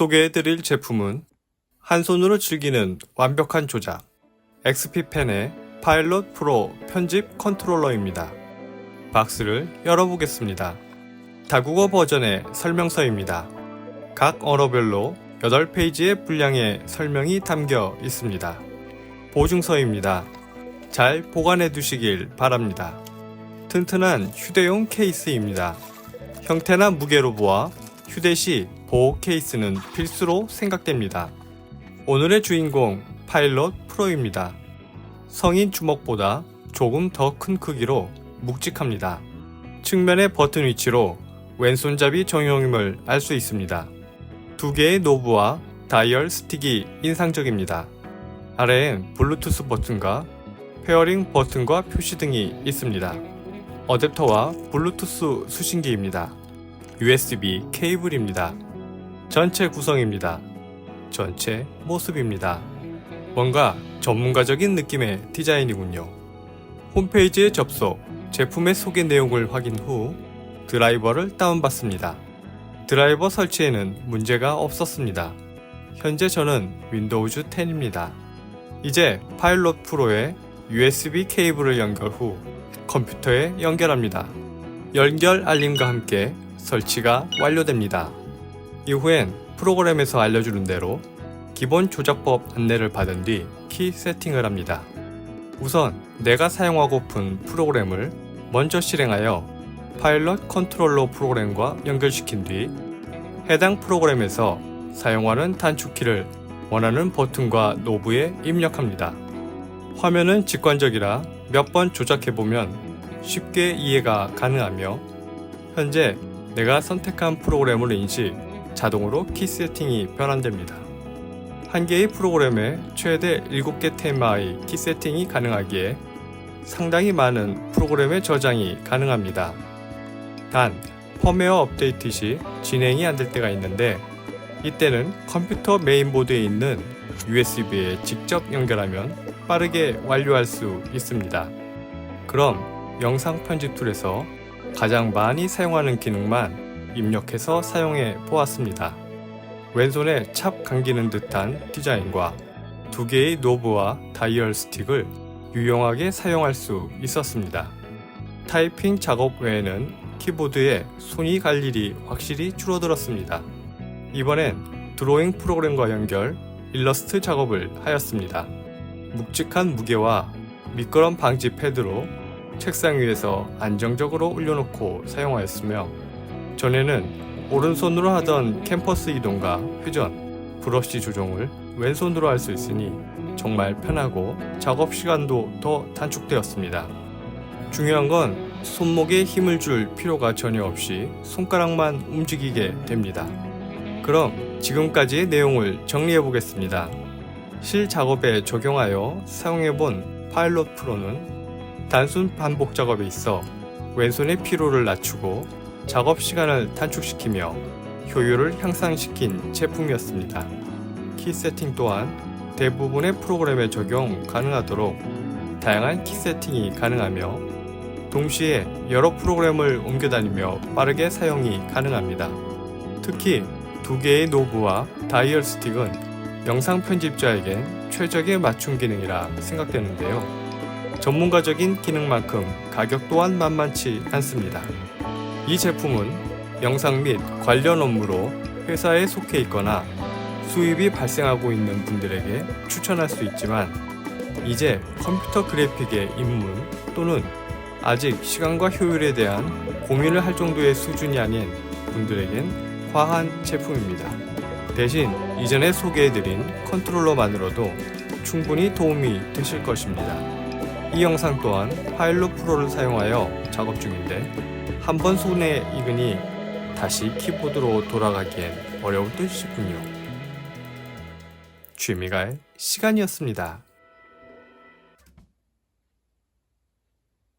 소개해드릴 제품은 한 손으로 즐기는 완벽한 조작 XP펜의 파일럿 프로 편집 컨트롤러입니다. 박스를 열어보겠습니다. 다국어 버전의 설명서입니다. 각 언어별로 8페이지의 분량의 설명이 담겨 있습니다. 보증서입니다. 잘 보관해 두시길 바랍니다. 튼튼한 휴대용 케이스입니다. 형태나 무게로 보아 휴대 시 보호 케이스는 필수로 생각됩니다. 오늘의 주인공 파일럿 프로입니다. 성인 주먹보다 조금 더 큰 크기로 묵직합니다. 측면의 버튼 위치로 왼손잡이 전용임을 알 수 있습니다. 두 개의 노브와 다이얼 스틱이 인상적입니다. 아래엔 블루투스 버튼과 페어링 버튼과 표시 등이 있습니다. 어댑터와 블루투스 수신기입니다. USB 케이블입니다. 전체 구성입니다. 전체 모습입니다. 뭔가 전문가적인 느낌의 디자인이군요. 홈페이지에 접속, 제품의 소개 내용을 확인 후 드라이버를 다운받습니다. 드라이버 설치에는 문제가 없었습니다. 현재 저는 윈도우즈 10입니다. 이제 파일럿 프로에 USB 케이블을 연결 후 컴퓨터에 연결합니다. 연결 알림과 함께 설치가 완료됩니다. 이후엔 프로그램에서 알려주는 대로 기본 조작법 안내를 받은 뒤 키 세팅을 합니다. 우선 내가 사용하고픈 프로그램을 먼저 실행하여 파일럿 컨트롤러 프로그램과 연결시킨 뒤 해당 프로그램에서 사용하는 단축키를 원하는 버튼과 노브에 입력합니다. 화면은 직관적이라 몇 번 조작해보면 쉽게 이해가 가능하며 현재 내가 선택한 프로그램을 인식, 자동으로 키 세팅이 변환됩니다. 한 개의 프로그램에 최대 7개 테마의 키 세팅이 가능하기에 상당히 많은 프로그램의 저장이 가능합니다. 단, 펌웨어 업데이트 시 진행이 안 될 때가 있는데 이때는 컴퓨터 메인보드에 있는 USB에 직접 연결하면 빠르게 완료할 수 있습니다. 그럼 영상 편집 툴에서 가장 많이 사용하는 기능만 입력해서 사용해 보았습니다. 왼손에 찹 감기는 듯한 디자인과 두 개의 노브와 다이얼 스틱을 유용하게 사용할 수 있었습니다. 타이핑 작업 외에는 키보드에 손이 갈 일이 확실히 줄어들었습니다. 이번엔 드로잉 프로그램과 연결, 일러스트 작업을 하였습니다. 묵직한 무게와 미끄럼 방지 패드로 책상 위에서 안정적으로 올려놓고 사용하였으며 전에는 오른손으로 하던 캠퍼스 이동과 회전, 브러쉬 조정을 왼손으로 할 수 있으니 정말 편하고 작업 시간도 더 단축되었습니다. 중요한 건 손목에 힘을 줄 필요가 전혀 없이 손가락만 움직이게 됩니다. 그럼 지금까지의 내용을 정리해 보겠습니다. 실작업에 적용하여 사용해본 파일럿 프로는 단순 반복 작업에 있어 왼손의 피로를 낮추고 작업 시간을 단축시키며 효율을 향상시킨 제품이었습니다. 키 세팅 또한 대부분의 프로그램에 적용 가능하도록 다양한 키 세팅이 가능하며 동시에 여러 프로그램을 옮겨 다니며 빠르게 사용이 가능합니다. 특히 두 개의 노브와 다이얼 스틱은 영상 편집자에겐 최적의 맞춤 기능이라 생각되는데요. 전문가적인 기능만큼 가격 또한 만만치 않습니다. 이 제품은 영상 및 관련 업무로 회사에 속해 있거나 수입이 발생하고 있는 분들에게 추천할 수 있지만 이제 컴퓨터 그래픽에 입문 또는 아직 시간과 효율에 대한 고민을 할 정도의 수준이 아닌 분들에겐 과한 제품입니다. 대신 이전에 소개해드린 컨트롤러만으로도 충분히 도움이 되실 것입니다. 이 영상 또한 파일럿 프로를 사용하여 작업 중인데 한번 손에 익으니 다시 키보드로 돌아가기엔 어려울 듯 싶군요. 취미가의 시간이었습니다.